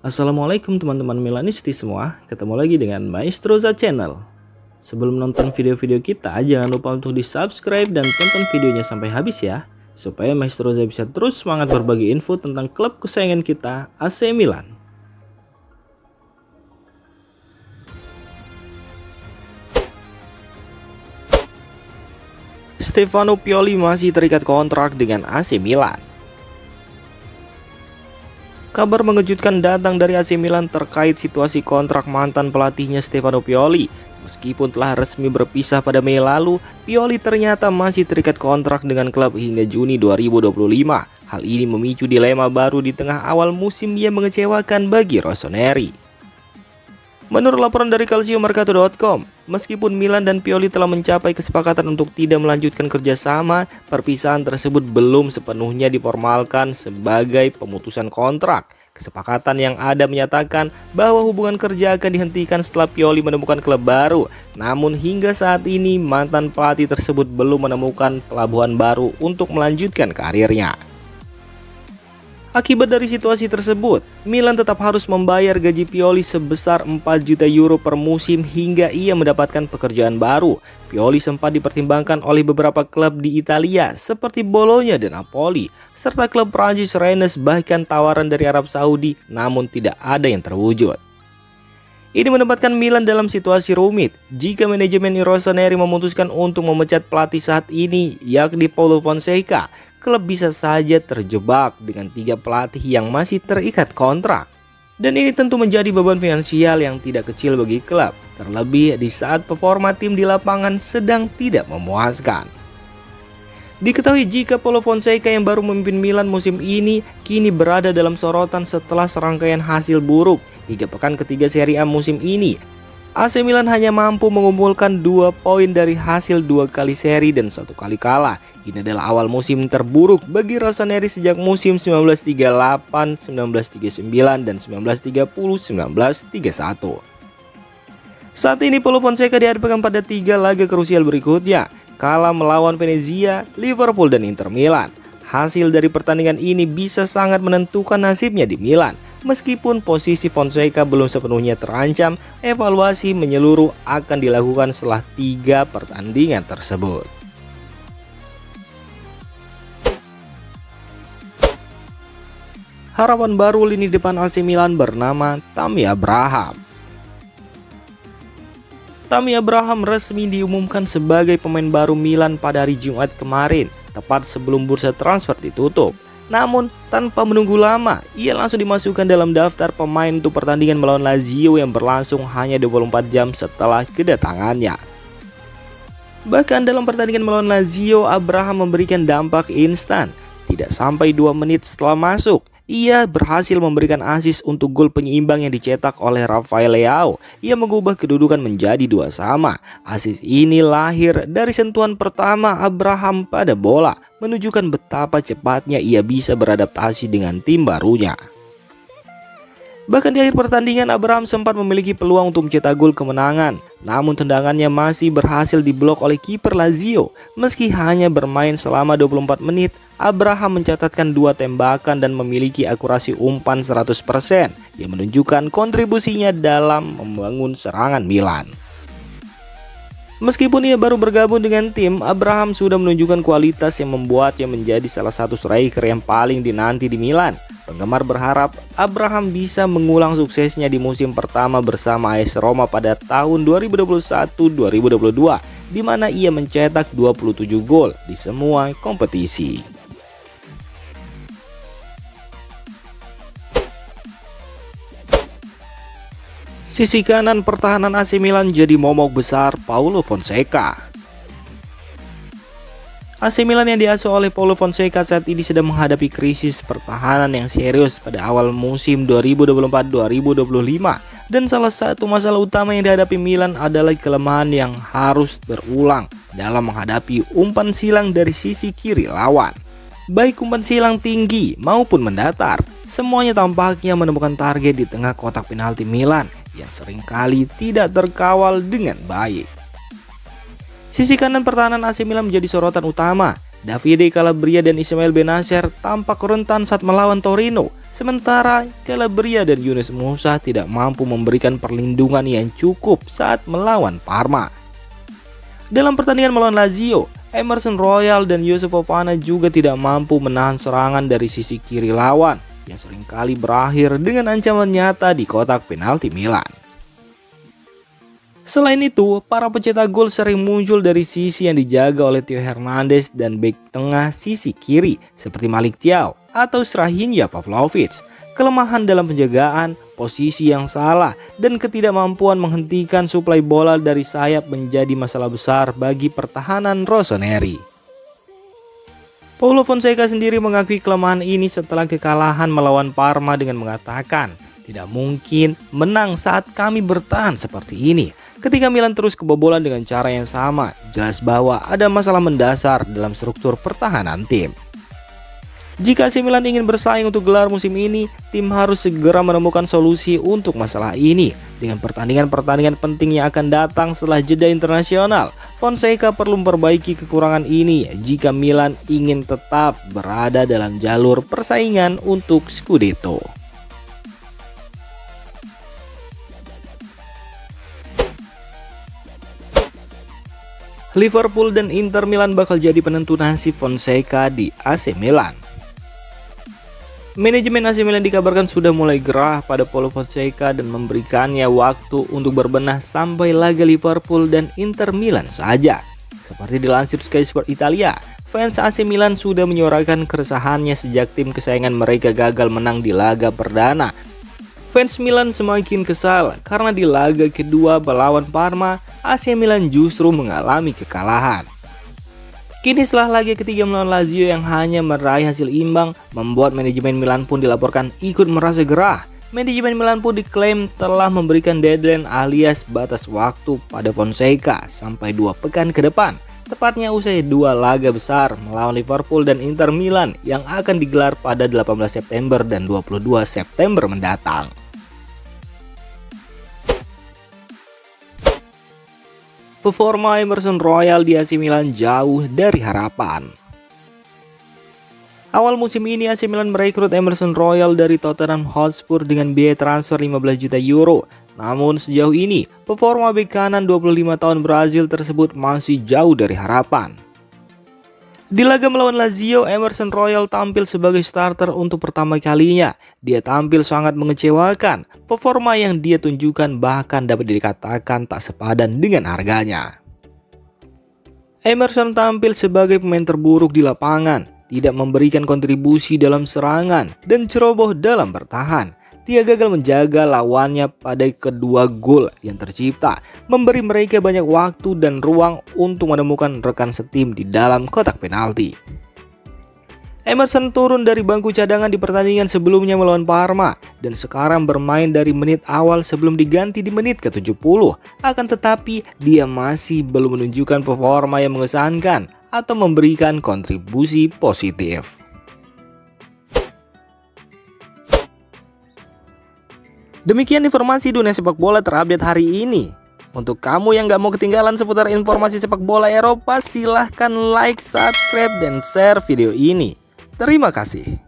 Assalamualaikum teman-teman Milanisti semua, ketemu lagi dengan Maestroza Channel. Sebelum nonton video-video kita, jangan lupa untuk di subscribe dan tonton videonya sampai habis ya, supaya Maestroza bisa terus semangat berbagi info tentang klub kesayangan kita, AC Milan. Stefano Pioli masih terikat kontrak dengan AC Milan. Kabar mengejutkan datang dari AC Milan terkait situasi kontrak mantan pelatihnya Stefano Pioli. Meskipun telah resmi berpisah pada Mei lalu, Pioli ternyata masih terikat kontrak dengan klub hingga Juni 2025. Hal ini memicu dilema baru di tengah awal musim yang mengecewakan bagi Rossoneri. Menurut laporan dari calciomercato.com, meskipun Milan dan Pioli telah mencapai kesepakatan untuk tidak melanjutkan kerjasama, perpisahan tersebut belum sepenuhnya diformalkan sebagai pemutusan kontrak. Kesepakatan yang ada menyatakan bahwa hubungan kerja akan dihentikan setelah Pioli menemukan klub baru. Namun hingga saat ini mantan pelatih tersebut belum menemukan pelabuhan baru untuk melanjutkan karirnya. Akibat dari situasi tersebut, Milan tetap harus membayar gaji Pioli sebesar 4 juta euro per musim hingga ia mendapatkan pekerjaan baru. Pioli sempat dipertimbangkan oleh beberapa klub di Italia seperti Bologna dan Napoli, serta klub Prancis Rennes, bahkan tawaran dari Arab Saudi, namun tidak ada yang terwujud. Ini menempatkan Milan dalam situasi rumit jika manajemen Rossoneri memutuskan untuk memecat pelatih saat ini, yakni Paulo Fonseca. Klub bisa saja terjebak dengan 3 pelatih yang masih terikat kontrak. Dan ini tentu menjadi beban finansial yang tidak kecil bagi klub, terlebih di saat performa tim di lapangan sedang tidak memuaskan. Diketahui jika Paulo Fonseca yang baru memimpin Milan musim ini kini berada dalam sorotan setelah serangkaian hasil buruk hingga pekan ketiga Serie A musim ini. AC Milan hanya mampu mengumpulkan 2 poin dari hasil 2 kali seri dan 1 kali kalah. Ini adalah awal musim terburuk bagi Rossoneri sejak musim 1938, 1939, dan 1930-1931. Saat ini Paulo Fonseca dihadapkan pada 3 laga krusial berikutnya, kalah melawan Venezia, Liverpool, dan Inter Milan. Hasil dari pertandingan ini bisa sangat menentukan nasibnya di Milan. Meskipun posisi Fonseca belum sepenuhnya terancam, evaluasi menyeluruh akan dilakukan setelah 3 pertandingan tersebut. Harapan baru lini depan AC Milan bernama Tammy Abraham. Tammy Abraham resmi diumumkan sebagai pemain baru Milan pada hari Jumat kemarin, tepat sebelum bursa transfer ditutup. Namun, tanpa menunggu lama, ia langsung dimasukkan dalam daftar pemain untuk pertandingan melawan Lazio yang berlangsung hanya 24 jam setelah kedatangannya. Bahkan dalam pertandingan melawan Lazio, Abraham memberikan dampak instan. Tidak sampai 2 menit setelah masuk, ia berhasil memberikan assist untuk gol penyeimbang yang dicetak oleh Rafael Leao. Ia mengubah kedudukan menjadi 2-2. Assist ini lahir dari sentuhan pertama Abraham pada bola, menunjukkan betapa cepatnya ia bisa beradaptasi dengan tim barunya. Bahkan di akhir pertandingan, Abraham sempat memiliki peluang untuk mencetak gol kemenangan, namun tendangannya masih berhasil diblok oleh kiper Lazio. Meski hanya bermain selama 24 menit, Abraham mencatatkan 2 tembakan dan memiliki akurasi umpan 100%, yang menunjukkan kontribusinya dalam membangun serangan Milan. Meskipun ia baru bergabung dengan tim, Abraham sudah menunjukkan kualitas yang membuatnya menjadi salah satu striker yang paling dinanti di Milan. Penggemar berharap Abraham bisa mengulang suksesnya di musim pertama bersama AS Roma pada tahun 2021-2022, di mana ia mencetak 27 gol di semua kompetisi. Sisi kanan pertahanan AC Milan jadi momok besar Paulo Fonseca. AC Milan yang diasuh oleh Paulo Fonseca saat ini sedang menghadapi krisis pertahanan yang serius pada awal musim 2024-2025. Dan salah satu masalah utama yang dihadapi Milan adalah kelemahan yang harus berulang dalam menghadapi umpan silang dari sisi kiri lawan. Baik umpan silang tinggi maupun mendatar, semuanya tampaknya menemukan target di tengah kotak penalti Milan yang seringkali tidak terkawal dengan baik. Sisi kanan pertahanan AC Milan menjadi sorotan utama. Davide Calabria dan Ismail Benacer tampak rentan saat melawan Torino. Sementara Calabria dan Yunus Musa tidak mampu memberikan perlindungan yang cukup saat melawan Parma. Dalam pertandingan melawan Lazio, Emerson Royal dan Youssouf Fofana juga tidak mampu menahan serangan dari sisi kiri lawan yang seringkali berakhir dengan ancaman nyata di kotak penalti Milan. Selain itu, para pencetak gol sering muncul dari sisi yang dijaga oleh Theo Hernandez dan bek tengah sisi kiri seperti Malick Thiaw atau Strahinja Pavlovic. Kelemahan dalam penjagaan, posisi yang salah, dan ketidakmampuan menghentikan suplai bola dari sayap menjadi masalah besar bagi pertahanan rossoneri. Paulo Fonseca sendiri mengakui kelemahan ini setelah kekalahan melawan Parma dengan mengatakan, "Tidak mungkin menang saat kami bertahan seperti ini. Ketika Milan terus kebobolan dengan cara yang sama, jelas bahwa ada masalah mendasar dalam struktur pertahanan tim." Jika AC Milan ingin bersaing untuk gelar musim ini, tim harus segera menemukan solusi untuk masalah ini. Dengan pertandingan-pertandingan penting yang akan datang setelah jeda internasional, Fonseca perlu memperbaiki kekurangan ini jika Milan ingin tetap berada dalam jalur persaingan untuk Scudetto. Liverpool dan Inter Milan bakal jadi penentu nasib Fonseca di AC Milan. Manajemen AC Milan dikabarkan sudah mulai gerah pada Paulo Fonseca dan memberikannya waktu untuk berbenah sampai laga Liverpool dan Inter Milan saja. Seperti dilansir Sky Sport Italia, fans AC Milan sudah menyuarakan keresahannya sejak tim kesayangan mereka gagal menang di laga perdana. Fans Milan semakin kesal karena di laga kedua melawan Parma, AC Milan justru mengalami kekalahan. Kini setelah laga ketiga melawan Lazio yang hanya meraih hasil imbang, membuat manajemen Milan pun dilaporkan ikut merasa gerah. Manajemen Milan pun diklaim telah memberikan deadline alias batas waktu pada Fonseca sampai 2 pekan ke depan. Tepatnya usai 2 laga besar melawan Liverpool dan Inter Milan yang akan digelar pada 18 September dan 22 September mendatang. Performa Emerson Royal di AC Milan jauh dari harapan. Awal musim ini AC Milan merekrut Emerson Royal dari Tottenham Hotspur dengan biaya transfer 15 juta euro. Namun sejauh ini, performa bek kanan 25 tahun Brazil tersebut masih jauh dari harapan. Di laga melawan Lazio, Emerson Royal tampil sebagai starter untuk pertama kalinya. Dia tampil sangat mengecewakan. Performa yang dia tunjukkan bahkan dapat dikatakan tak sepadan dengan harganya. Emerson tampil sebagai pemain terburuk di lapangan, tidak memberikan kontribusi dalam serangan, dan ceroboh dalam bertahan. Dia gagal menjaga lawannya pada kedua gol yang tercipta, memberi mereka banyak waktu dan ruang untuk menemukan rekan setim di dalam kotak penalti. Emerson turun dari bangku cadangan di pertandingan sebelumnya melawan Parma dan sekarang bermain dari menit awal sebelum diganti di menit ke-70. Akan tetapi dia masih belum menunjukkan performa yang mengesankan atau memberikan kontribusi positif. Demikian informasi dunia sepak bola terupdate hari ini. Untuk kamu yang gak mau ketinggalan seputar informasi sepak bola Eropa, silahkan like, subscribe, dan share video ini. Terima kasih.